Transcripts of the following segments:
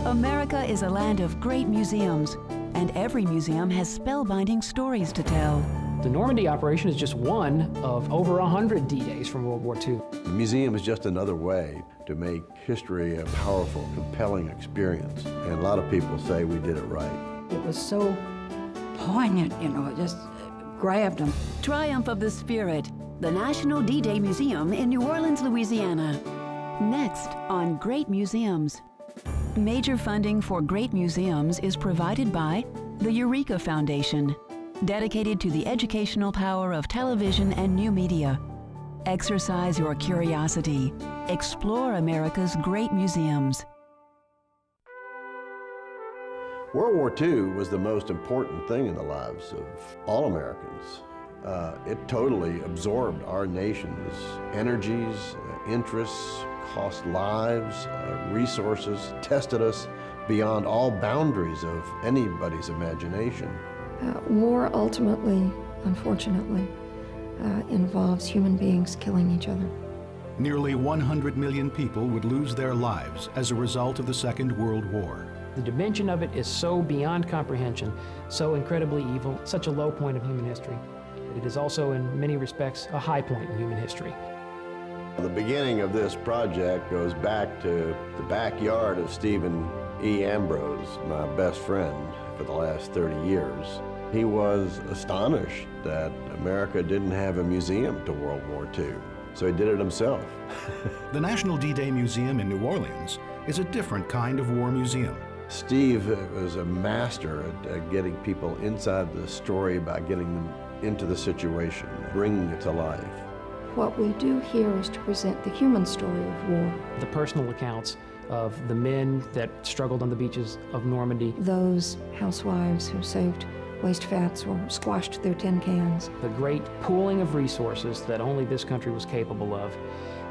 America is a land of great museums, and every museum has spellbinding stories to tell. The Normandy operation is just one of over 100 D-Days from World War II. The museum is just another way to make history a powerful, compelling experience. And a lot of people say we did it right. It was so poignant, you know, it just grabbed them. Triumph of the Spirit, the National D-Day Museum in New Orleans, Louisiana. Next on Great Museums. Major funding for Great Museums is provided by the Eureka Foundation, dedicated to the educational power of television and new media. Exercise your curiosity. Explore America's great museums. World War II was the most important thing in the lives of all Americans. It totally absorbed our nation's energies, interests, cost lives, resources, tested us beyond all boundaries of anybody's imagination. War ultimately, unfortunately, involves human beings killing each other. Nearly 100 million people would lose their lives as a result of the Second World War. The dimension of it is so beyond comprehension, so incredibly evil, such a low point of human history. It is also, in many respects, a high point in human history. The beginning of this project goes back to the backyard of Stephen E. Ambrose, my best friend for the last 30 years. He was astonished that America didn't have a museum to World War II, so he did it himself. The National D-Day Museum in New Orleans is a different kind of war museum. Steve was a master at getting people inside the story by getting them into the situation, bringing it to life. What we do here is to present the human story of war. The personal accounts of the men that struggled on the beaches of Normandy. Those housewives who saved waste fats or squashed their tin cans. The great pooling of resources that only this country was capable of.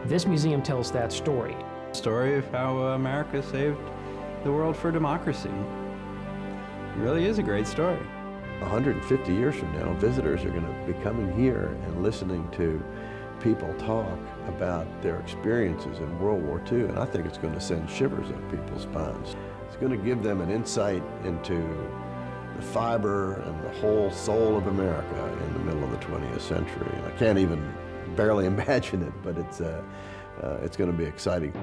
This museum tells that story. Story of how America saved the world for democracy. It really is a great story. 150 years from now, visitors are going to be coming here and listening to people talk about their experiences in World War II, and I think it's going to send shivers up people's spines. It's going to give them an insight into the fiber and the whole soul of America in the middle of the 20th century. I can't even barely imagine it, but it's going to be exciting.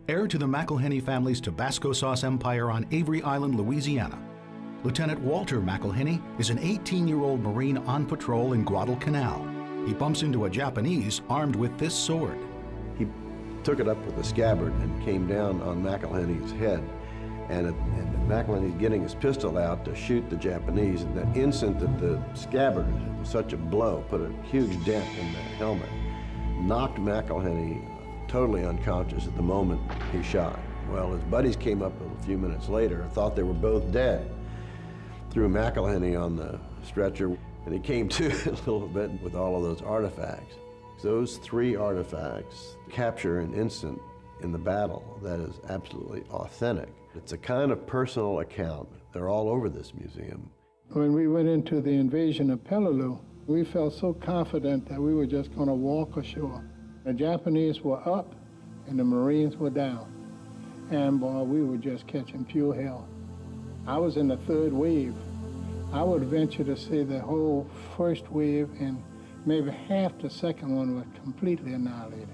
Heir to the McElhenney family's Tabasco sauce empire on Avery Island, Louisiana, Lieutenant Walter McElhenney is an 18-year-old Marine on patrol in Guadalcanal. He bumps into a Japanese armed with this sword. He took it up with a scabbard and came down on McElhenney's head. And McElhenney's getting his pistol out to shoot the Japanese. And the instant that the scabbard, such a blow, put a huge dent in the helmet, knocked McElhenney totally unconscious at the moment he shot. Well, his buddies came up a few minutes later, thought they were both dead, threw McElhenney on the stretcher, and he came to a little bit with all of those artifacts. Those 3 artifacts capture an instant in the battle that is absolutely authentic. It's a kind of personal account. They're all over this museum. When we went into the invasion of Peleliu, we felt so confident that we were just going to walk ashore. The Japanese were up and the Marines were down. And boy, we were just catching pure hell. I was in the 3rd wave. I would venture to say the whole 1st wave and maybe half the 2nd one was completely annihilated.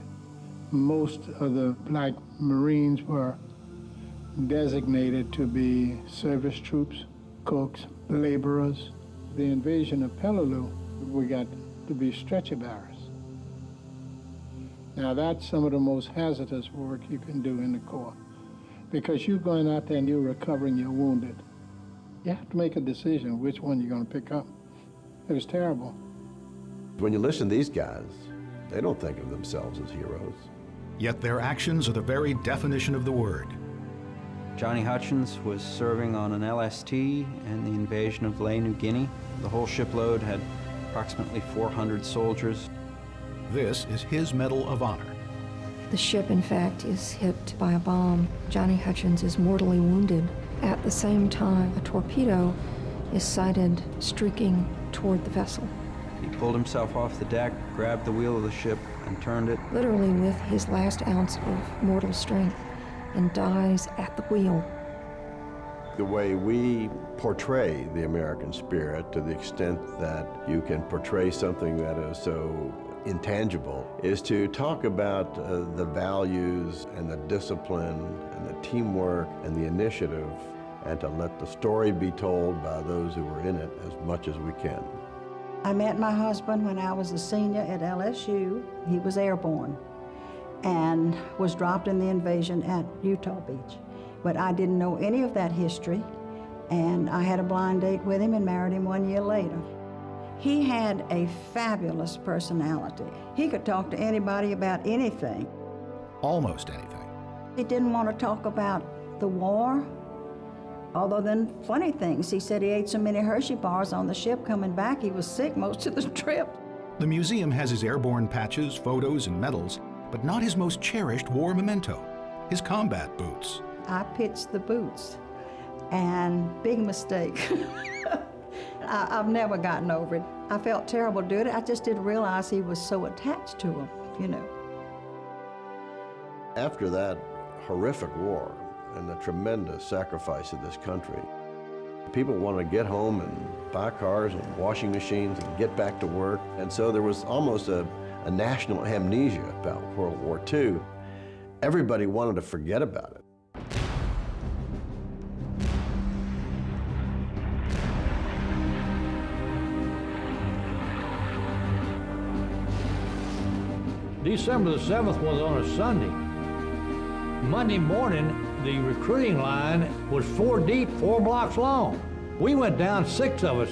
Most of the black Marines were designated to be service troops, cooks, laborers. The invasion of Peleliu, we got to be stretcher bearers. Now that's some of the most hazardous work you can do in the Corps, because you're going out there and you're recovering your wounded. You have to make a decision which one you're going to pick up. It was terrible. When you listen to these guys, they don't think of themselves as heroes. Yet their actions are the very definition of the word. Johnny Hutchins was serving on an LST in the invasion of New Guinea. The whole shipload had approximately 400 soldiers. This is his Medal of Honor. The ship, in fact, is hit by a bomb. Johnny Hutchins is mortally wounded. At the same time, a torpedo is sighted streaking toward the vessel. He pulled himself off the deck, grabbed the wheel of the ship, and turned it. Literally with his last ounce of mortal strength, and dies at the wheel. The way we portray the American spirit, to the extent that you can portray something that is so intangible, is to talk about the values and the discipline and the teamwork and the initiative, and to let the story be told by those who were in it as much as we can. I met my husband when I was a senior at LSU. He was airborne and was dropped in the invasion at Utah Beach. But I didn't know any of that history, and I had a blind date with him and married him 1 year later. He had a fabulous personality. He could talk to anybody about anything. Almost anything. He didn't want to talk about the war, other than funny things. He said he ate so many Hershey bars on the ship coming back, he was sick most of the trip. The museum has his airborne patches, photos, and medals, but not his most cherished war memento, his combat boots. I pitched the boots, and big mistake. I've never gotten over it. I felt terrible doing it. I just didn't realize he was so attached to them, you know. After that horrific war and the tremendous sacrifice of this country, people wanted to get home and buy cars and washing machines and get back to work. And so there was almost a national amnesia about World War II. Everybody wanted to forget about it. December the 7th was on a Sunday. Monday morning, the recruiting line was 4 deep, 4 blocks long. We went down, 6 of us,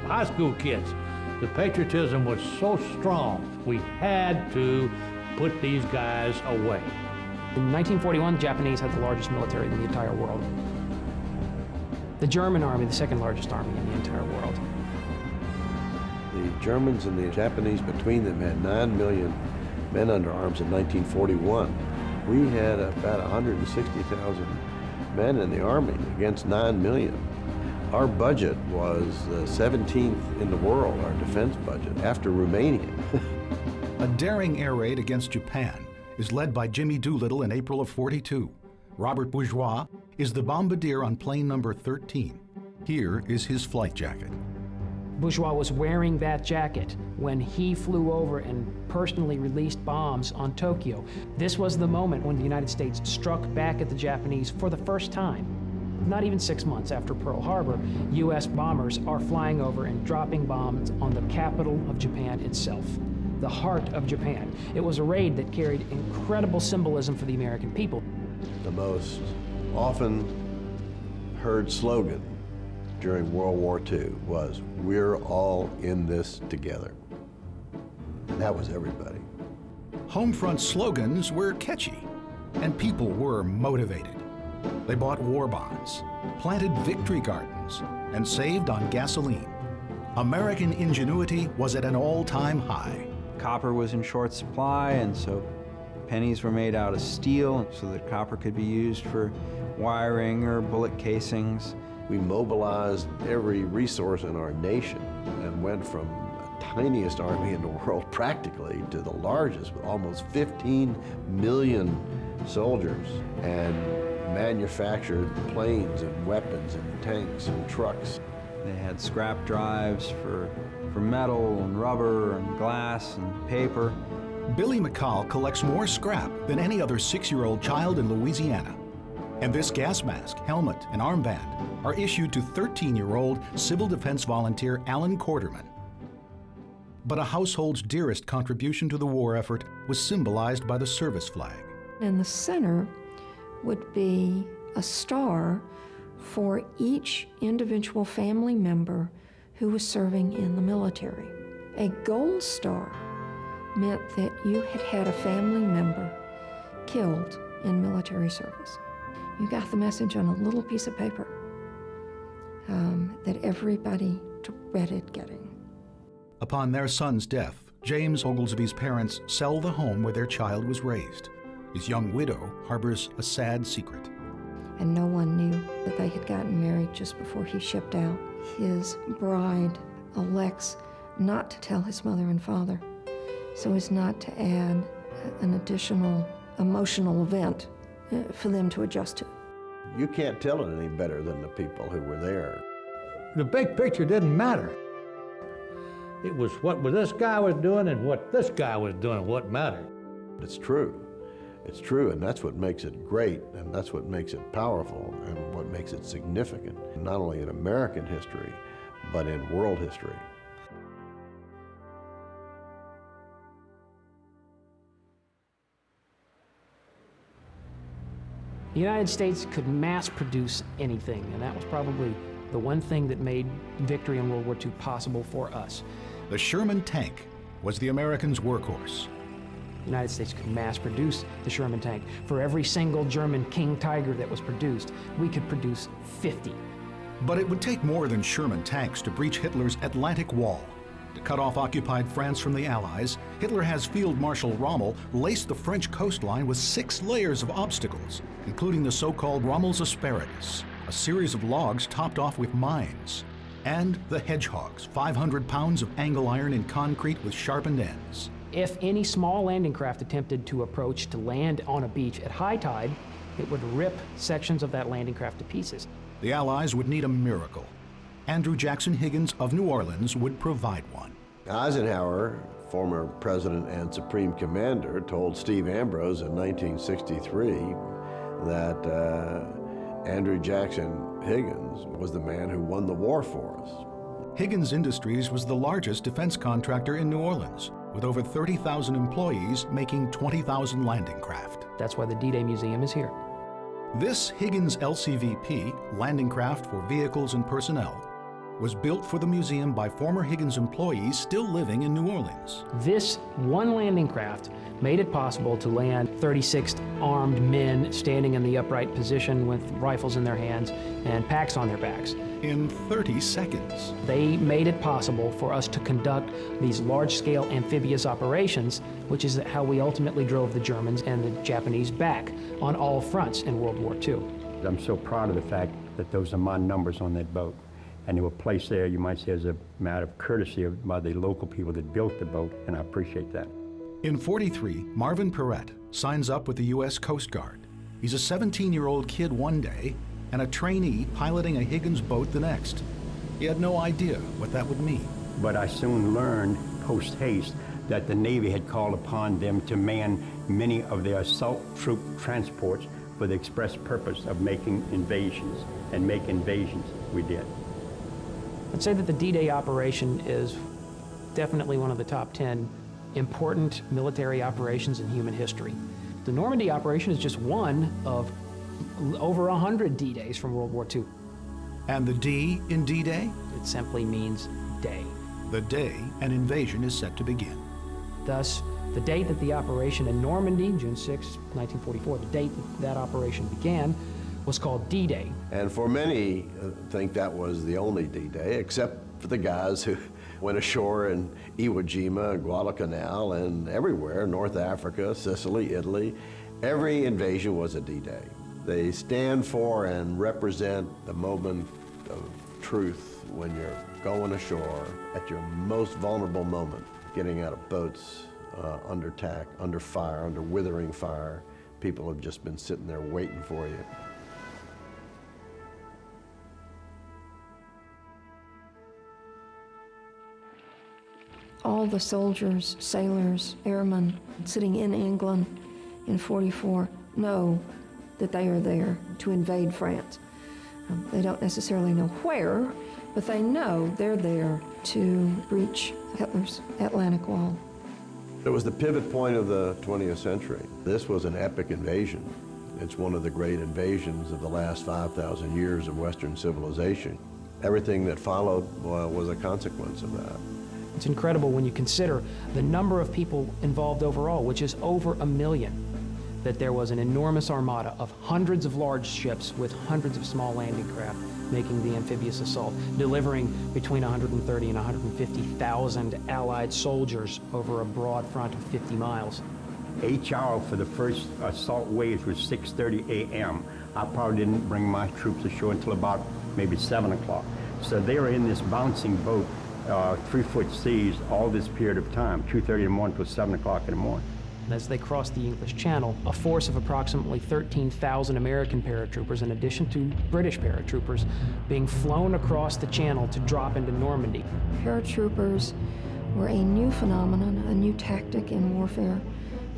high school kids. The patriotism was so strong, we had to put these guys away. In 1941, the Japanese had the largest military in the entire world. The German army, the second largest army in the entire world. The Germans and the Japanese between them had 9 million men under arms in 1941. We had about 160,000 men in the Army against 9 million. Our budget was the 17th in the world, our defense budget, after Romania. A daring air raid against Japan is led by Jimmy Doolittle in April of '42. Robert Bourgeois is the bombardier on plane number 13. Here is his flight jacket. Bourgeois was wearing that jacket when he flew over and personally released bombs on Tokyo. This was the moment when the United States struck back at the Japanese for the first time. Not even 6 months after Pearl Harbor, U.S. bombers are flying over and dropping bombs on the capital of Japan itself, the heart of Japan. It was a raid that carried incredible symbolism for the American people. The most often heard slogan during World War II was, "We're all in this together." And that was everybody. Homefront slogans were catchy, and people were motivated. They bought war bonds, planted victory gardens, and saved on gasoline. American ingenuity was at an all-time high. Copper was in short supply, and so pennies were made out of steel so that copper could be used for wiring or bullet casings. We mobilized every resource in our nation and went from the tiniest army in the world practically to the largest, with almost 15 million soldiers, and manufactured planes and weapons and tanks and trucks. They had scrap drives for metal and rubber and glass and paper. Billy McCall collects more scrap than any other 6-year-old child in Louisiana. And this gas mask, helmet, and armband are issued to 13-year-old civil defense volunteer Alan Quarterman. But a household's dearest contribution to the war effort was symbolized by the service flag. In the center would be a star for each individual family member who was serving in the military. A gold star meant that you had had a family member killed in military service. You got the message on a little piece of paper that everybody dreaded getting. Upon their son's death, James Oglesby's parents sell the home where their child was raised. His young widow harbors a sad secret. And no one knew that they had gotten married just before he shipped out. His bride elects not to tell his mother and father, so as not to add an additional emotional event for them to adjust to. You can't tell it any better than the people who were there. The big picture didn't matter. It was what this guy was doing and what this guy was doing what mattered. It's true. It's true, and that's what makes it great, and that's what makes it powerful, and what makes it significant, not only in American history, but in world history. The United States could mass produce anything, and that was probably the one thing that made victory in World War II possible for us. The Sherman tank was the Americans' workhorse. The United States could mass produce the Sherman tank. For every single German King Tiger that was produced, we could produce 50. But it would take more than Sherman tanks to breach Hitler's Atlantic Wall. To cut off occupied France from the Allies, Hitler has Field Marshal Rommel lace the French coastline with 6 layers of obstacles, including the so-called Rommel's asparagus, a series of logs topped off with mines, and the hedgehogs, 500 pounds of angle iron in concrete with sharpened ends. If any small landing craft attempted to approach to land on a beach at high tide, it would rip sections of that landing craft to pieces. The Allies would need a miracle. Andrew Jackson Higgins of New Orleans would provide one. Eisenhower, former president and supreme commander, told Steve Ambrose in 1963 that Andrew Jackson Higgins was the man who won the war for us. Higgins Industries was the largest defense contractor in New Orleans, with over 30,000 employees making 20,000 landing craft. That's why the D-Day Museum is here. This Higgins LCVP, landing craft for vehicles and personnel, was built for the museum by former Higgins employees still living in New Orleans. This one landing craft made it possible to land 36 armed men standing in the upright position with rifles in their hands and packs on their backs. In 30 seconds. They made it possible for us to conduct these large-scale amphibious operations, which is how we ultimately drove the Germans and the Japanese back on all fronts in World War II. I'm so proud of the fact that those are my numbers on that boat. And they were placed there, you might say, as a matter of courtesy by the local people that built the boat, and I appreciate that. In '43, Marvin Perrette signs up with the U.S. Coast Guard. He's a 17-year-old kid one day and a trainee piloting a Higgins boat the next. He had no idea what that would mean. But I soon learned, post-haste, that the Navy had called upon them to man many of their assault troop transports for the express purpose of making invasions, and make invasions we did. I'd say that the D-Day operation is definitely one of the top 10 important military operations in human history. The Normandy operation is just one of over 100 D-Days from World War II. And the D in D-Day? It simply means day. The day an invasion is set to begin. Thus, the date that the operation in Normandy, June 6, 1944, the date that operation began, was called D-Day. And for many, think that was the only D-Day, except for the guys who went ashore in Iwo Jima, Guadalcanal, and everywhere, North Africa, Sicily, Italy. Every invasion was a D-Day. They stand for and represent the moment of truth when you're going ashore at your most vulnerable moment, getting out of boats, under attack, under fire, under withering fire. People have just been sitting there waiting for you. All the soldiers, sailors, airmen sitting in England in '44 know that they are there to invade France. They don't necessarily know where, but they know they're there to breach Hitler's Atlantic Wall. It was the pivot point of the 20th century. This was an epic invasion. It's one of the great invasions of the last 5,000 years of Western civilization. Everything that followed was a consequence of that. It's incredible when you consider the number of people involved overall, which is over 1 million. that there was an enormous armada of hundreds of large ships with hundreds of small landing craft making the amphibious assault, delivering between 130 and 150,000 Allied soldiers over a broad front of 50 miles. HR for the first assault waves was 6:30 a.m. I probably didn't bring my troops ashore until about maybe 7 o'clock. So they were in this bouncing boat, 3-foot seas, all this period of time, 2:30 in the morning till 7 o'clock in the morning. As they crossed the English Channel, a force of approximately 13,000 American paratroopers, in addition to British paratroopers, being flown across the Channel to drop into Normandy. Paratroopers were a new phenomenon, a new tactic in warfare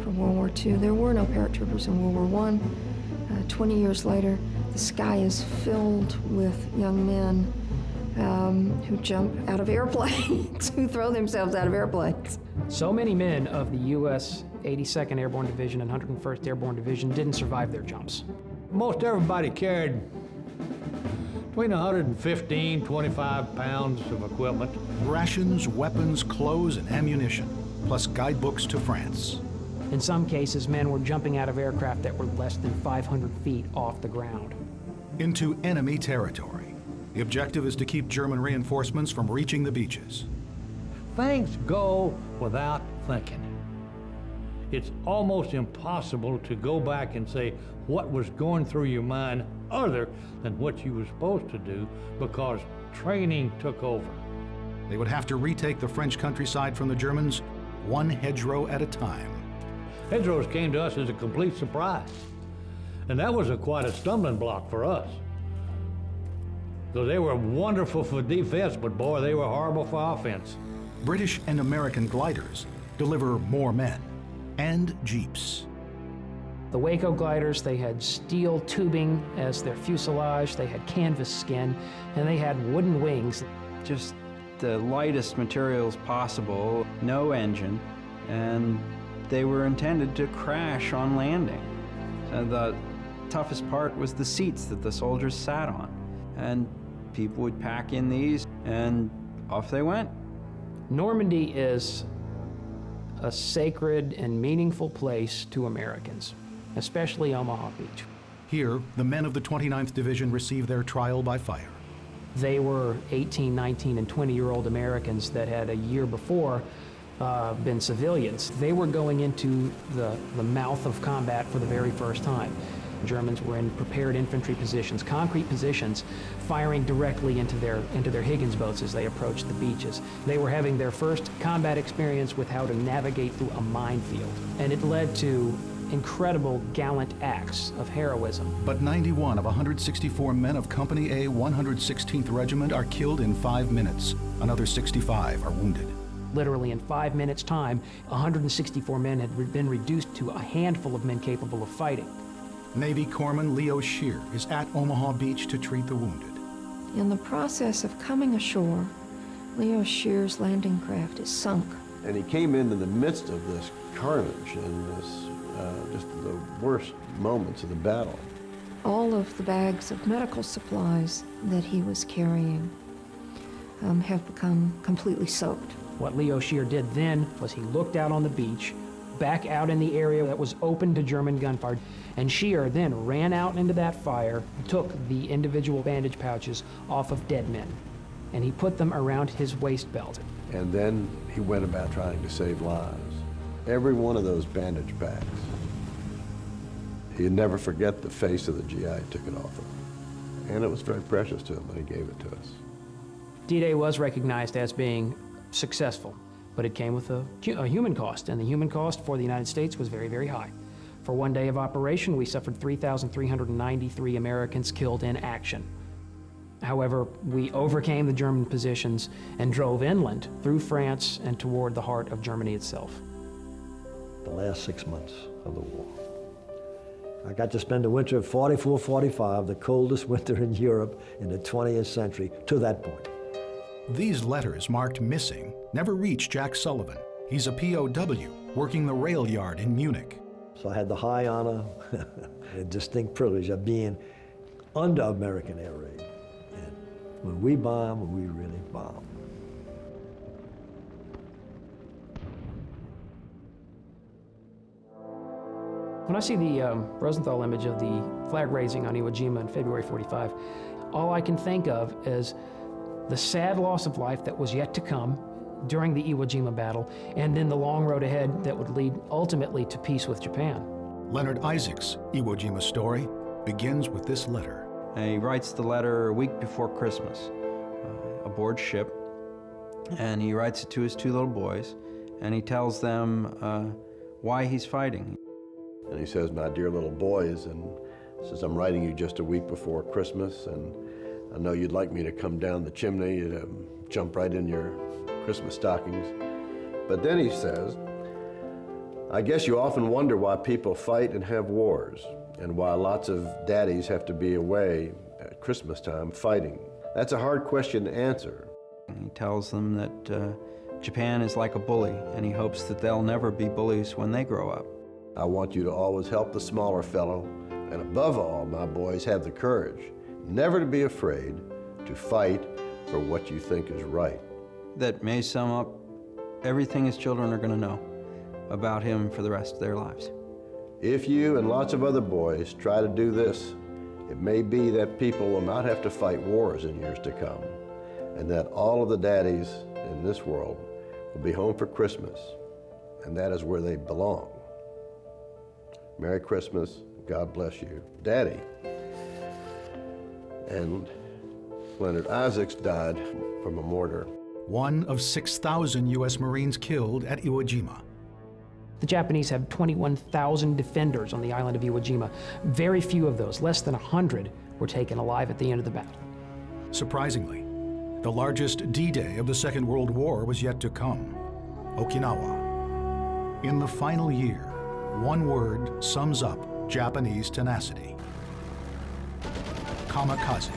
for World War II. There were no paratroopers in World War I. 20 years later, the sky is filled with young men who jump out of airplanes, who throw themselves out of airplanes. So many men of the U.S. 82nd Airborne Division and 101st Airborne Division didn't survive their jumps. Most everybody carried between 115, 25 pounds of equipment. Rations, weapons, clothes, and ammunition, plus guidebooks to France. In some cases, men were jumping out of aircraft that were less than 500 feet off the ground. Into enemy territory. The objective is to keep German reinforcements from reaching the beaches. Things go without thinking. It's almost impossible to go back and say what was going through your mind other than what you were supposed to do, because training took over. They would have to retake the French countryside from the Germans, one hedgerow at a time. Hedgerows came to us as a complete surprise, and that was quite a stumbling block for us. So they were wonderful for defense, but boy, they were horrible for offense. British and American gliders deliver more men and jeeps. The Waco Gliders, they had steel tubing as their fuselage, they had canvas skin, and they had wooden wings. Just the lightest materials possible, no engine, and they were intended to crash on landing. And the toughest part was the seats that the soldiers sat on. And people would pack in these, and off they went. Normandy is a sacred and meaningful place to Americans, especially Omaha Beach. Here, the men of the 29th Division receive their trial by fire. They were 18, 19, and 20-year-old Americans that had a year before been civilians. They were going into the mouth of combat for the very first time. The Germans were in prepared infantry positions, concrete positions, firing directly into their Higgins boats as they approached the beaches. They were having their first combat experience with how to navigate through a minefield, and it led to incredible gallant acts of heroism. But 91 of 164 men of Company A, 116th Regiment are killed in 5 minutes. Another 65 are wounded. Literally in 5 minutes' time, 164 men had been reduced to a handful of men capable of fighting. Navy Corpsman Leo Scheer is at Omaha Beach to treat the wounded. In the process of coming ashore, Leo Scheer's landing craft is sunk. And he came into the midst of this carnage and this, just the worst moments of the battle. All of the bags of medical supplies that he was carrying have become completely soaked. What Leo Scheer did then was he looked out on the beach, back out in the area that was open to German gunfire, and Scheer then ran out into that fire, took the individual bandage pouches off of dead men, and he put them around his waist belt. And then he went about trying to save lives. Every one of those bandage packs, he'd never forget the face of the GI he took it off of. And it was very precious to him when he gave it to us. D-Day was recognized as being successful, but it came with a human cost, and the human cost for the United States was very, very high. For one day of operation, we suffered 3,393 Americans killed in action. However, we overcame the German positions and drove inland through France and toward the heart of Germany itself. The last 6 months of the war. I got to spend the winter of 44-45, the coldest winter in Europe in the 20th century, to that point. These letters marked missing never reached Jack Sullivan. He's a POW working the rail yard in Munich. So I had the high honor and distinct privilege of being under American air raid. And when we bomb, we really bomb. When I see the Rosenthal image of the flag raising on Iwo Jima in February '45, all I can think of is the sad loss of life that was yet to come during the Iwo Jima battle, and then the long road ahead that would lead ultimately to peace with Japan. Leonard Isaac's Iwo Jima story begins with this letter. And he writes the letter a week before Christmas, aboard ship, and he writes it to his two little boys, and he tells them why he's fighting. And he says, "My dear little boys," and says, "I'm writing you just a week before Christmas, and I know you'd like me to come down the chimney to jump right in your Christmas stockings." But then he says, "I guess you often wonder why people fight and have wars, and why lots of daddies have to be away at Christmas time fighting. That's a hard question to answer." He tells them that Japan is like a bully, and he hopes that they'll never be bullies when they grow up. "I want you to always help the smaller fellow, and above all, my boys, have the courage never to be afraid to fight for what you think is right." That may sum up everything his children are going to know about him for the rest of their lives. If you and lots of other boys try to do this, it may be that people will not have to fight wars in years to come, and that all of the daddies in this world will be home for Christmas, and that is where they belong. Merry Christmas, God bless you, Daddy. And Leonard Isaacs died from a mortar. One of 6,000 U.S. Marines killed at Iwo Jima. The Japanese have 21,000 defenders on the island of Iwo Jima. Very few of those, less than 100, were taken alive at the end of the battle. Surprisingly, the largest D-Day of the Second World War was yet to come: Okinawa. In the final year, one word sums up Japanese tenacity: kamikaze.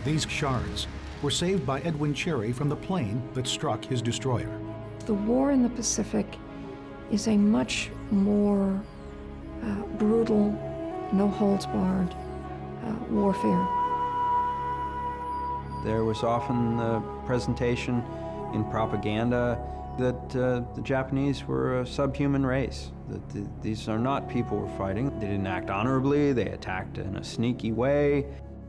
These shards were saved by Edwin Cherry from the plane that struck his destroyer. The war in the Pacific is a much more brutal, no-holds-barred warfare. There was often the presentation in propaganda that the Japanese were a subhuman race, that these are not people who were fighting. They didn't act honorably, they attacked in a sneaky way.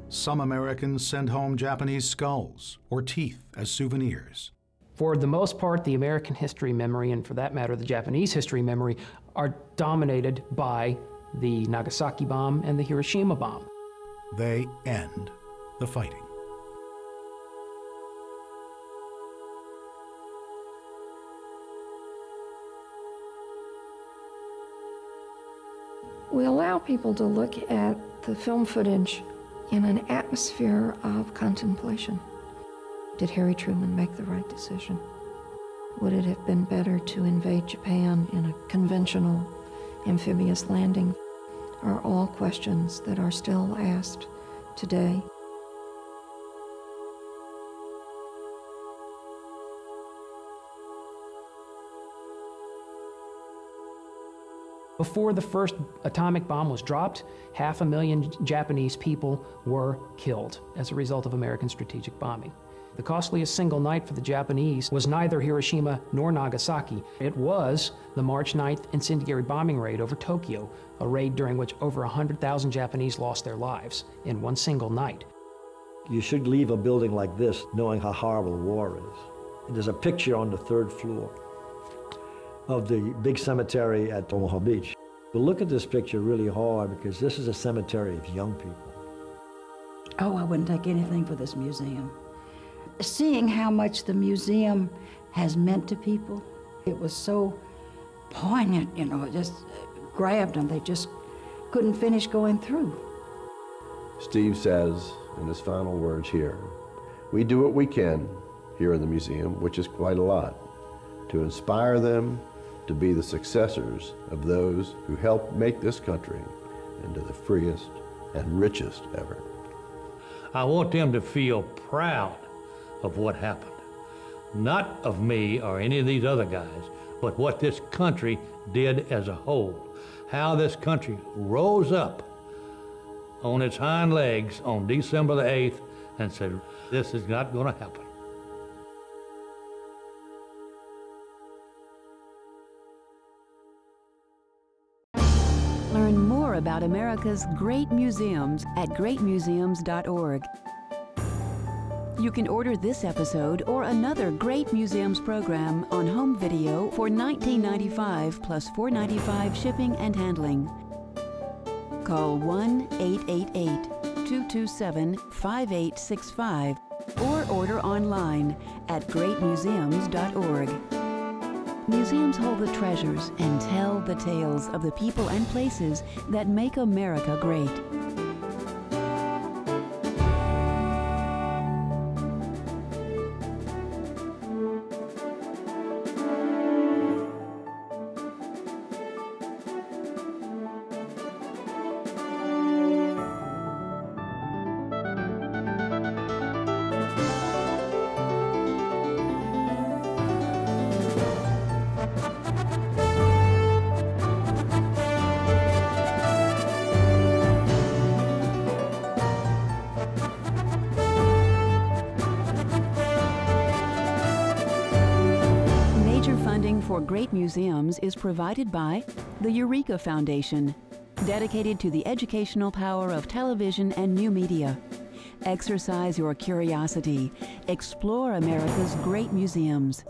Some Americans send home Japanese skulls or teeth as souvenirs. For the most part, the American history memory, and for that matter, the Japanese history memory, are dominated by the Nagasaki bomb and the Hiroshima bomb. They end the fighting. We allow people to look at the film footage in an atmosphere of contemplation. Did Harry Truman make the right decision? Would it have been better to invade Japan in a conventional amphibious landing? Are all questions that are still asked today. Before the first atomic bomb was dropped, 500,000 Japanese people were killed as a result of American strategic bombing. The costliest single night for the Japanese was neither Hiroshima nor Nagasaki. It was the March 9th incendiary bombing raid over Tokyo, a raid during which over 100,000 Japanese lost their lives in one single night. You should leave a building like this knowing how horrible war is. And there's a picture on the 3rd floor of the big cemetery at Omaha Beach. But look at this picture really hard, because this is a cemetery of young people. Oh, I wouldn't take anything for this museum. Seeing how much the museum has meant to people, it was so poignant, you know, it just grabbed them. They just couldn't finish going through. Steve says in his final words here, "We do what we can here in the museum, which is quite a lot, to inspire them to be the successors of those who helped make this country into the freest and richest ever." I want them to feel proud of what happened. Not of me or any of these other guys, but what this country did as a whole. How this country rose up on its hind legs on December the 8th and said, this is not going to happen. Learn more about America's great museums at greatmuseums.org. You can order this episode or another Great Museums program on home video for $19.95 plus $4.95 shipping and handling. Call 1-888-227-5865 or order online at greatmuseums.org. Museums hold the treasures and tell the tales of the people and places that make America great. For Great Museums is provided by the Eureka Foundation, dedicated to the educational power of television and new media. Exercise your curiosity. Explore America's great museums.